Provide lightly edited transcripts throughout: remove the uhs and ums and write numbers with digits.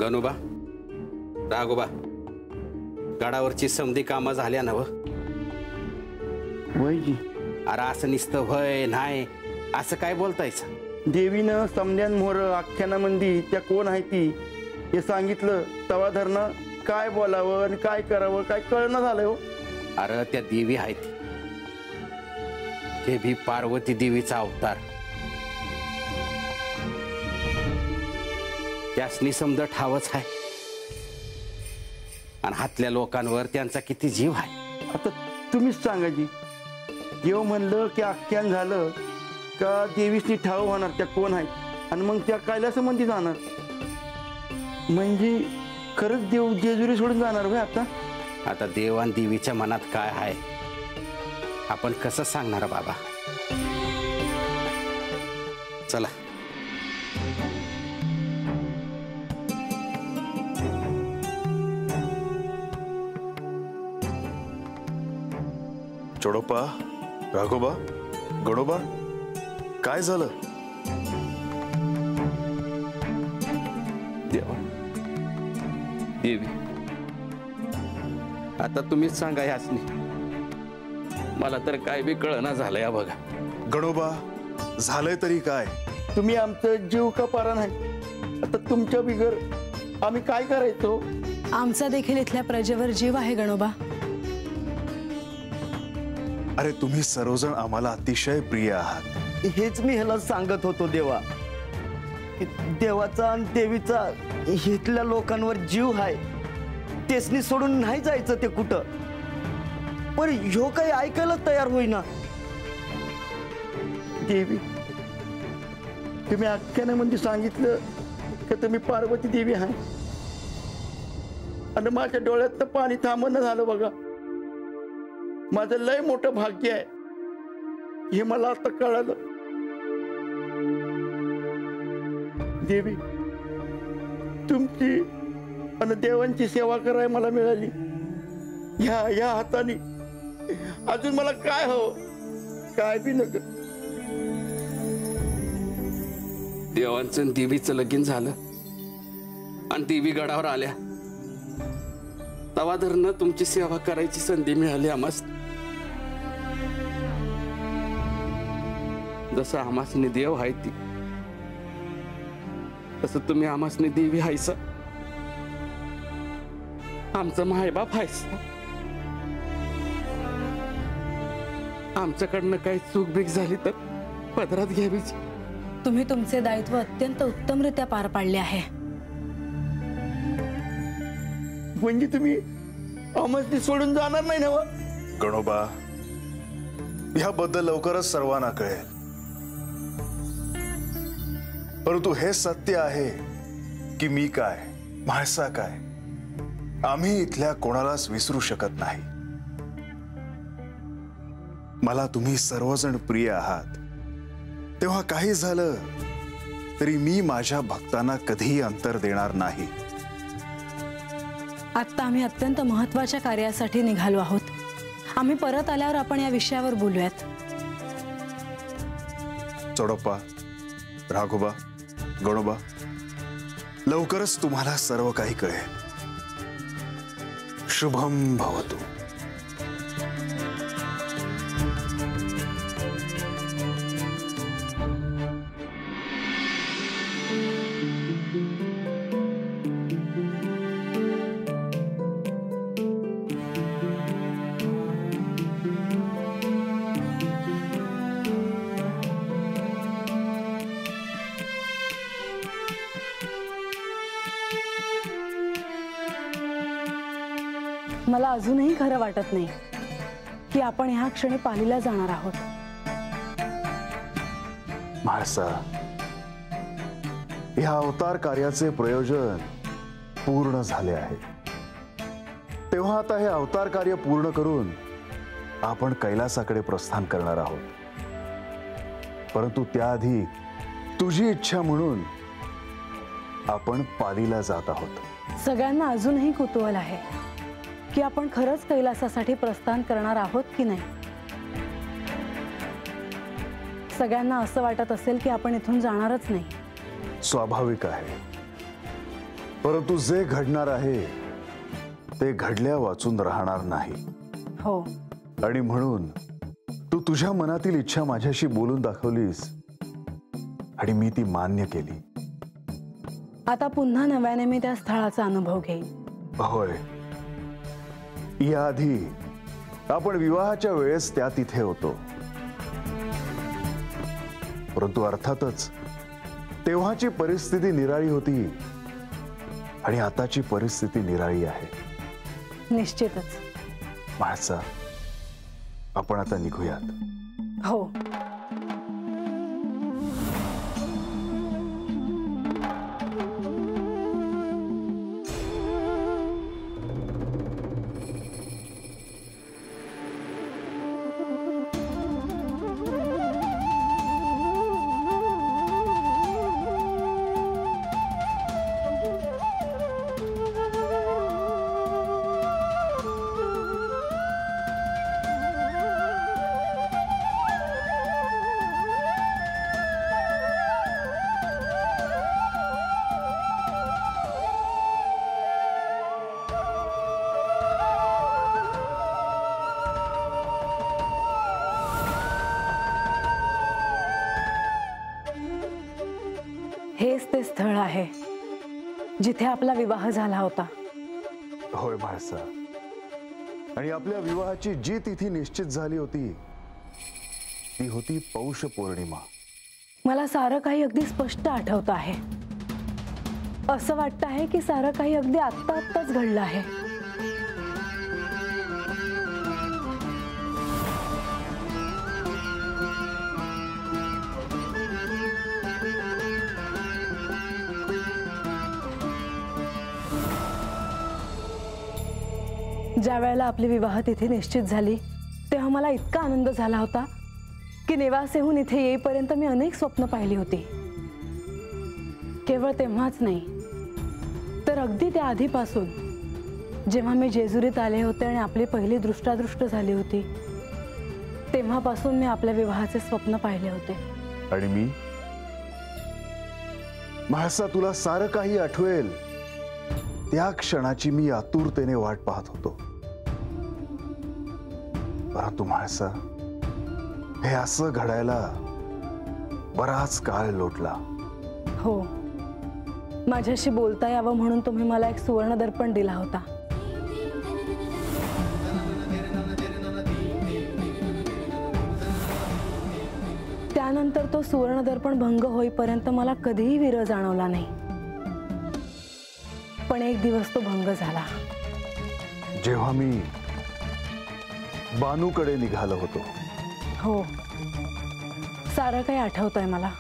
गणोबा, राघोबा, गडावरची समधी कामं झाल्या ना? वयजी अरे असं नुसतं भय नाही असं काय बोलतायचं? देवीनं समध्यांमोर आख्यानामंदी त्या कोण आहे ती हे सांगितलं तवा धरणं काय बोलावं आणि काय करावं काय कळणं झालं हो. अरे त्या देवी आहेत ते भी पार्वती देवीचा अवतार. त्यासनी समज ठावच आहे आणि हातल्या लोकांवर त्यांचा किती जीव आहे. आता तुम्हीच सांगा जी, देव म्हणलं की आख्यान झालं का देवीसनी ठाव होणार त्या कोण आहेत आणि मग त्या कैलासामध्ये जाणार. म्हणजे खरंच देव जेजुरी सोडून जाणार होय आता? आता देव आणि देवीच्या मनात काय आहे आपण कसं सांगणार बाबा. चला चोडोपा, राघोबा, गणोबा, काय झालं? देवा, देवी, आता तुम्हीच सांगा यासनी. मला तर काय बी कळना झालं या बघा. गणोबा, झालंय तरी काय? तुम्ही आमचं जीव का पारा नाही. आता तुमच्या बिगर आम्ही काय करायचो? आमचा देखील इथल्या प्रजेवर जीव आहे गणोबा. अरे तुम्ही सर्वजण आम्हाला अतिशय प्रिय आहात. हेच मी ह्याला सांगत होतो देवा. देवाचा आणि देवीचा इथल्या लोकांवर जीव आहे. तेसनी सोडून नाही जायचं ते कुठं. पण ह्यो काही ऐकायला तयार होईना. देवी, तुम्ही आख्यानामध्ये सांगितलं की तुम्ही पार्वती देवी आहे आणि माझ्या डोळ्यात तर पाणी थांबणं झालं बघा. माझं लय मोठं भाग्य आहे हे मला आता कळालं. देवी, तुमची आणि देवांची सेवा करायला मला मिळाली. या हाताने अजून मला काय हवं? काय बी नको. देवांचं आणि देवीचं लगीन झालं आणि देवी गडावर आल्या तवा धरणं तुमची सेवा करायची संधी मिळाली आम्हास. जसं आम्हासनी देव आहे ती तसं तुम्ही आम्हासनी देवी हायसा. आमचं मायबाप हायसा. आमच्याकडनं काही चूक बीक झाली तर पदरात घ्यावीची. तुम्ही तुमचे दायित्व अत्यंत उत्तमरित्या पार पाडले आहे. म्हणजे तुम्ही आम्हाला सोडून जाणार नाही ना? गणोबा, ह्याबद्दल लवकरच सर्वांना कळेल. परंतु हे सत्य आहे की मी काय, म्हाळसा काय, आम्ही इथल्या कोणालाच विसरू शकत नाही. मला तुम्ही सर्वजण प्रिय आहात. तेव्हा काही झालं तरी मी माझ्या भक्तांना कधीही अंतर देणार नाही. आता आम्ही अत्यंत महत्त्वाच्या कार्यासाठी निघालो आहोत. आम्ही परत आल्यावर आपण या विषयावर बोलूयात. चोडोपा, राघोबा, गणोबा, लवकरच तुम्हाला सर्व काही कळेल. शुभम भवतु. मला अजूनही खरं वाटत नाही की आपण ह्या क्षणी पालीला जाणार आहोत. म्हाळसा, या अवतार कार्याचे प्रयोजन पूर्ण झाले आहे. तेव्हा आता हे अवतार कार्य पूर्ण करून आपण कैलासाकडे प्रस्थान करणार आहोत. परंतु त्याआधी तुझी इच्छा म्हणून आपण पालीला जात आहोत. सगळ्यांना अजूनही कुतूहल आहे की आपण खरंच कैलासासाठी प्रस्थान करणार आहोत की नाही. सगळ्यांना असं वाटत असेल की आपण इथून जाणारच नाही. स्वाभाविक आहे. परंतु जे घडणार आहे ते घडल्या वाचून राहणार नाही. हो. आणि म्हणून तू तुझ्या मनातील इच्छा माझ्याशी बोलून दाखवलीस आणि मी ती मान्य केली. आता पुन्हा नव्याने मी त्या स्थळाचा अनुभव घेईन. होय, याआधी आपण विवाहाच्या वेळेस त्या तिथे होतो, परंतु अर्थातच तेव्हाची परिस्थिती निराळी होती आणि आताची परिस्थिती निराळी आहे. निश्चितच. म्हाळसा, आपण आता निघूयात. हो. हेच ते स्थळ आहे जिथे आपला विवाह झाला होता. होय म्हाळसा, आणि आपल्या विवाहाची जी तिथी निश्चित झाली होती ती होती पौष पौर्णिमा. मला सारं काही अगदी स्पष्ट आठवतं आहे. असं वाटतं आहे की सारं काही अगदी आत्ताच घडलं आहे. ज्या वेळेला आपली विवाह तिथी निश्चित झाली तेव्हा मला इतका आनंद झाला होता की नेवासेहून इथे येईपर्यंत मी अनेक स्वप्न पाहिली होती. केवळ तेव्हाच नाही तर अगदी त्या आधीपासून, जेव्हा मी जेजुरीत आले होते आणि आपली पहिली दृष्टादृष्ट झाली होती, तेव्हापासून मी आपल्या विवाहाचे स्वप्न पाहिले होते. आणि मी म्हाळसा, तुला सारं काही आठवेल त्या क्षणाची मी आतुरतेने वाट पाहत होतो. परंतु म्हाळसा, हे असं घडायला बराच काळ लोटला. हो, माझ्याशी बोलता यावं म्हणून तुम्ही मला एक सुवर्ण दर्पण दिला होता. त्यानंतर तो सुवर्ण दर्पण भंग होईपर्यंत मला कधीही विरह जाणवला नाही. पण एक दिवस तो भंग झाला. जेव्हा मी बानूकडे निघालो होतो. हो, सारं काही आठवतंय मला.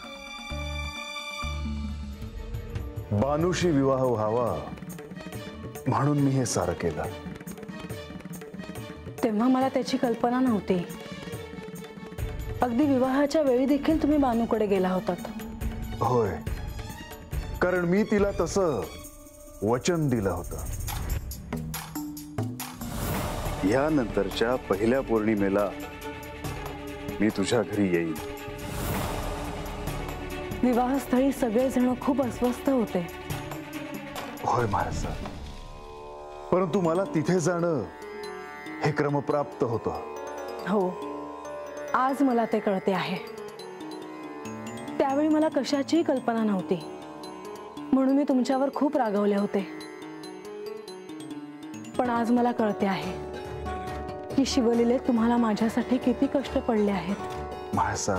बानूशी विवाह व्हावा म्हणून मी हे सारं केलं. तेव्हा मला त्याची कल्पना नव्हती. अगदी विवाहाच्या वेळी देखील तुम्ही बानूकडे गेला होतात. होय, कारण मी तिला तसं वचन दिलं होतं. यानंतरच्या पहिल्या पौर्णिमेला मी तुझ्या घरी येईन. विवाहस्थळी सगळेजण खूप अस्वस्थ होते. होय म्हाळसा, परंतु मला तिथे जाणं हे क्रमप्राप्त होतं. हो, आज मला ते कळते आहे. त्यावेळी मला कशाचीही कल्पना नव्हती म्हणून मी तुमच्यावर खूप रागवले होते. पण आज मला कळते आहे की शिवलीले तुम्हाला माझ्यासाठी किती कष्ट पडले आहेत. म्हाळसा,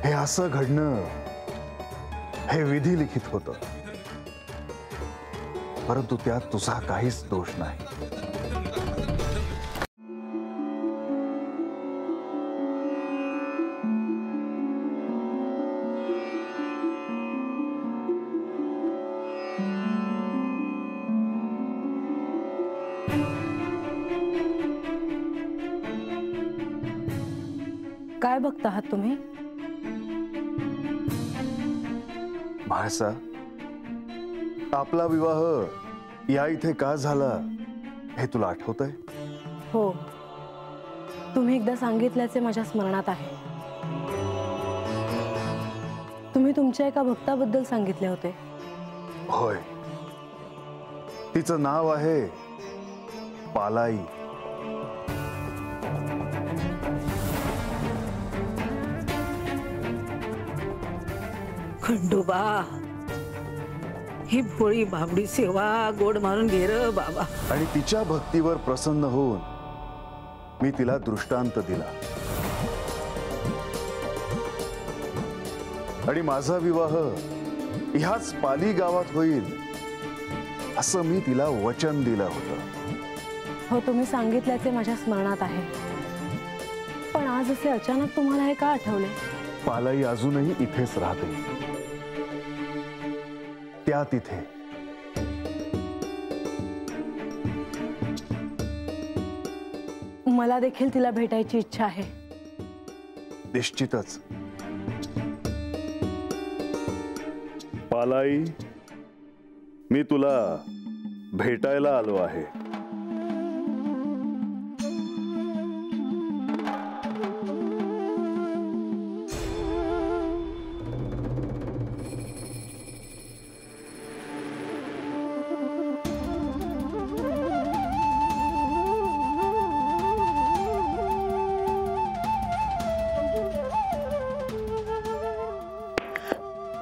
हे असं घडणं हे विधी लिखित होतं, परंतु त्यात तुझा काहीच दोष नाही. काय बघता आहात तुम्ही? म्हाळसा, आपला विवाह या इथे का झाला हे तुला आठवतंय? हो, तुम्ही एकदा सांगितल्याचे माझ्या स्मरणात आहे. तुम्ही तुमच्या एका भक्ताबद्दल सांगितले होते. होय, तिचं नाव आहे पालाई. खंडोबा, ही भोळी बाबडी सेवा गोड मारून घे र बाबा. आणि तिच्या भक्तीवर प्रसन्न होऊन मी तिला दृष्टांत दिला आणि माझा विवाह ह्याच पाली गावात होईल असं मी तिला वचन दिलं होतं. हो, तुम्ही सांगितल्याचे माझ्या स्मरणात आहे. पण आज असे अचानक तुम्हाला हे का आठवले? पालाई अजूनही इथेच राहते, त्या तिथे. मला देखील तिला भेटायची इच्छा आहे. निश्चितच. पालाई, मी तुला भेटायला आलो आहे.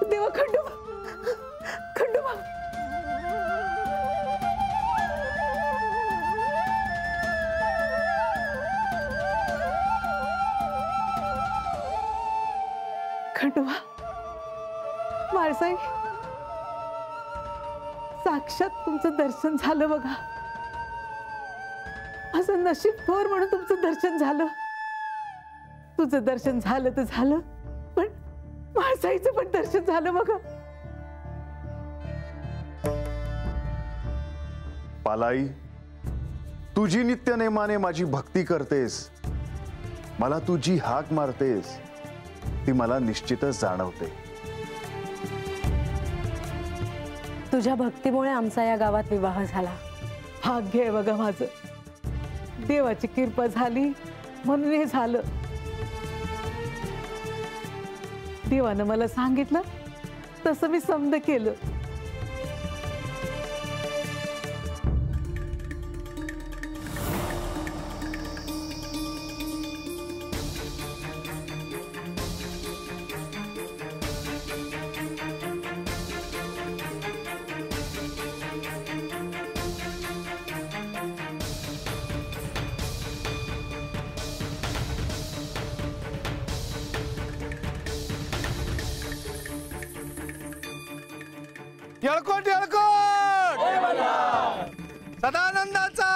देवा, खंडोबा, खंडोबा. खंडोबा, माळसाई, साक्षात तुमचं दर्शन झालं बघा. असं नशीब थोर म्हणून तुमचं दर्शन झालं. तुझं दर्शन झालं तर झालं, पण माळसाईचं पण दर्शन झालं बघा. पालाई, तुझी नित्यनेमाने माझी भक्ती करतेस, मला तू जी हाक मारतेस ती मला निश्चितच जाणवते. तुझ्या भक्तीमुळे आमचा या गावात विवाह झाला. भाग्य आहे बघा माझं. देवाची कृपा झाली म्हणून हे झालं. देवानं मला सांगितलं तसं मी समज केलं. येळकोट येळकोट, सदानंदाचा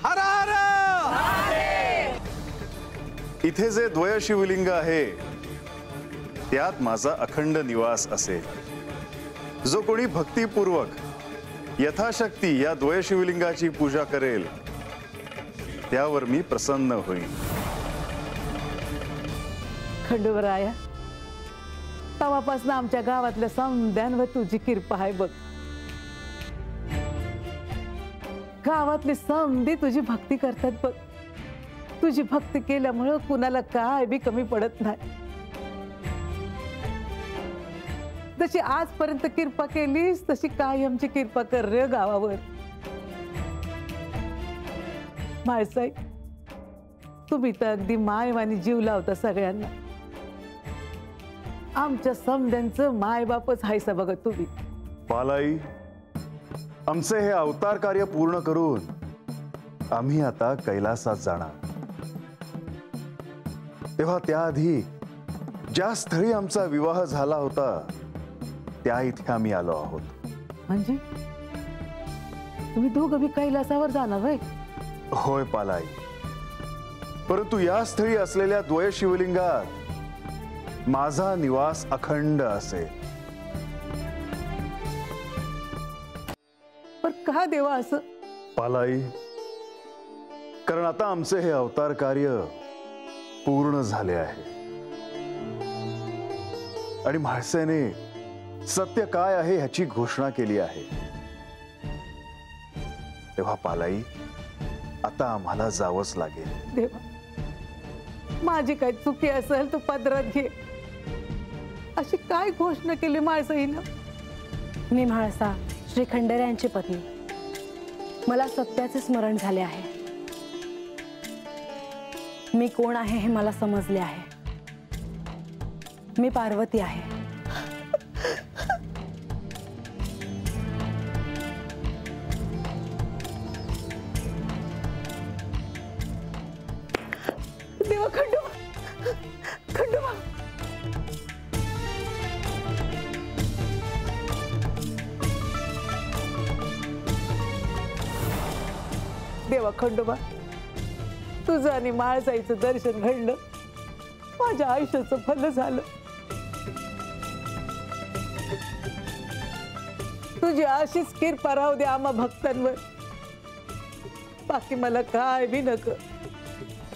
हर हर. इथे जे द्वय शिवलिंग आहे त्यात माझा अखंड निवास असेल. जो कोणी भक्तिपूर्वक यथाशक्ती या द्वय शिवलिंगाची पूजा करेल त्यावर मी प्रसन्न होईल. खंडोबराया, तवापासून आमच्या गावातल्या समद्यांवर तुझी कृपा आहे बघ. गावातली समधी तुझी भक्ती करतात बघ. तुझी भक्ती केल्यामुळं कुणाला काय बी कमी पडत नाही. जशी आजपर्यंत कृपा केलीस तशी कायमची कृपा कर रे गावावर. माळसाई, तुम्ही तर अगदी मायवानी जीव लावता सगळ्यांना. आमच्या समद्यांचं मायबापच हायसा बघा तुम्ही. पालाई, आमचे हे अवतार कार्य पूर्ण करून आम्ही आता कैलासात जाणार. तेव्हा त्याआधी ज्या स्थळी आमचा विवाह झाला होता त्या इथे आम्ही आलो आहोत. म्हणजे तुम्ही दोघं बी कैलासावर जाणार होय? होय पालाई, परंतु या स्थळी असलेल्या द्वय शिवलिंगात माझा निवास अखंड असेल. पण का देवा असं? पालाई, कारण आता आमचे हे अवतार कार्य पूर्ण झाले आहे आणि म्हाळसेने सत्य काय आहे ह्याची घोषणा केली आहे. तेव्हा पालाई, आता आम्हाला जावंच लागेल. देवा, माझी काही चुकी असेल तू पदरात घे. अशी काय घोषणा केली माळसाईनं? मी म्हाळसा श्री खंडेराय यांची पत्नी. मला सत्याचे स्मरण झाले आहे. मी कोण आहे हे मला समजले आहे. मी पार्वती आहे. देवा, खंडोबा, खंडोबा. देवा खंडोबा, तुझं आणि माळसाईचं दर्शन घडलं, माझ्या आयुष्याचं फल झालं. तुझी अशीच कृपा राहू दे आम्हा भक्तांवर. बाकी मला काय बी नको.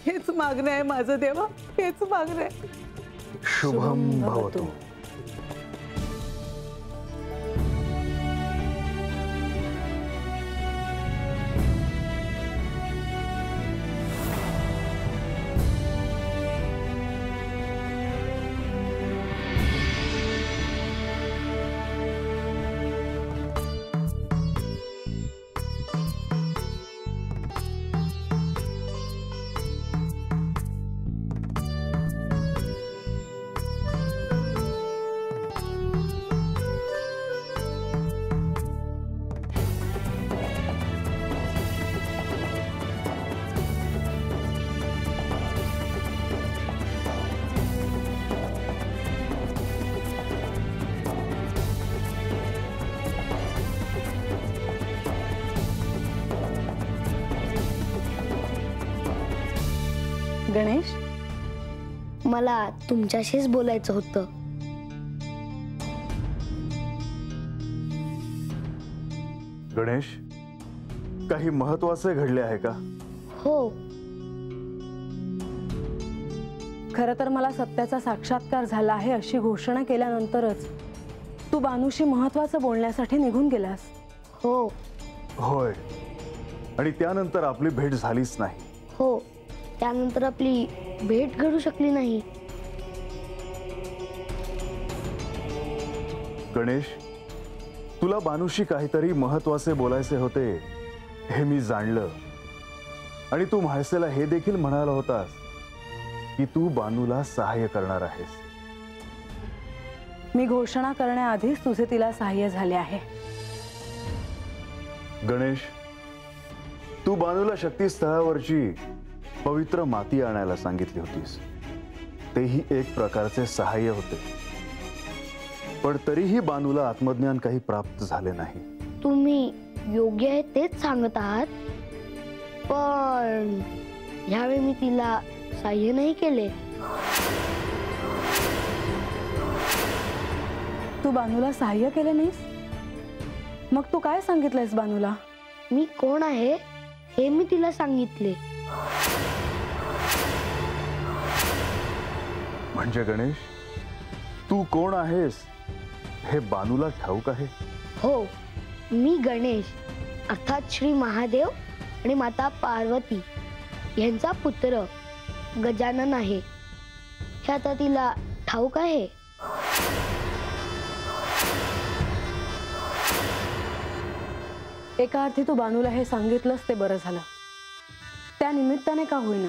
हेच मागणं आहे माझं देवा, हेच मागणं आहे. शुभम भवतु. गणेश, मला तुमच्याशीच बोलायचं होतं. गणेश, काही महत्वाचे घडले आहे का? हो, खरं तर मला सत्याचा साक्षात्कार झाला आहे अशी घोषणा केल्यानंतरच तू बानूशी महत्वाचं बोलण्यासाठी निघून गेलास. हो, होय. आणि त्यानंतर आपली भेट झालीच नाही. हो. त्यानंतर आपली भेट घडू शकली नाही. गणेश, तुला बानूशी काहीतरी महत्वाचे बोलायचे होते हे मी जाणलं. आणि तू म्हाळसेला हे देखील म्हणाला होतास की तू बानूला सहाय्य करणार आहेस. मी घोषणा करण्याआधीच तुझे तिला सहाय्य झाले आहे. गणेश, तू बानूला शक्तीस्थळावरची पवित्र माती आणायला सांगितली होतीस. तेही एक प्रकारचे सहाय्य होते. पण तरीही बानूला आत्मज्ञान काही प्राप्त झाले नाही. तुम्ही योग्य आहे तेच सांगत आहात, पण ह्यावेळी मी तिला सहाय्य नाही केले. तू बानूला सहाय्य केले नाहीस? मग तू काय सांगितलंयस बानूला? मी कोण आहे हे मी तिला सांगितले. म्हणजे गणेश, तू कोण आहेस हे बानूला ठाऊक आहे? हो, मी गणेश अर्थात श्री महादेव आणि माता पार्वती यांचा पुत्र गजानन आहे. हे आता तिला ठाऊक आहे. एका अर्थी तू बानूला हे सांगितलंस ते बरं झालं. त्या निमित्ताने का होईना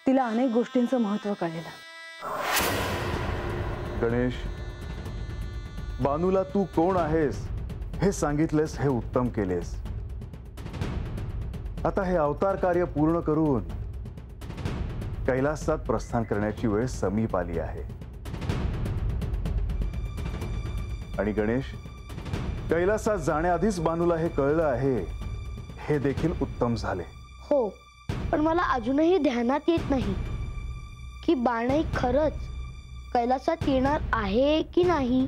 तिला अनेक गोष्टींचं महत्त्व कळेल. गणेश, बानूला तू कोण आहेस हे सांगितलेस हे उत्तम केलेस. आता हे अवतार कार्य पूर्ण करून कैलासात प्रस्थान करण्याची वेळ समीप आली आहे. आणि गणेश, कैलासात जाण्याआधीच बानूला हे कळलं आहे हे देखील उत्तम झाले. हो, पण मला अजूनही ध्यानात येत नाही की बाणाई खरंच कैलासात येणार आहे की नाही.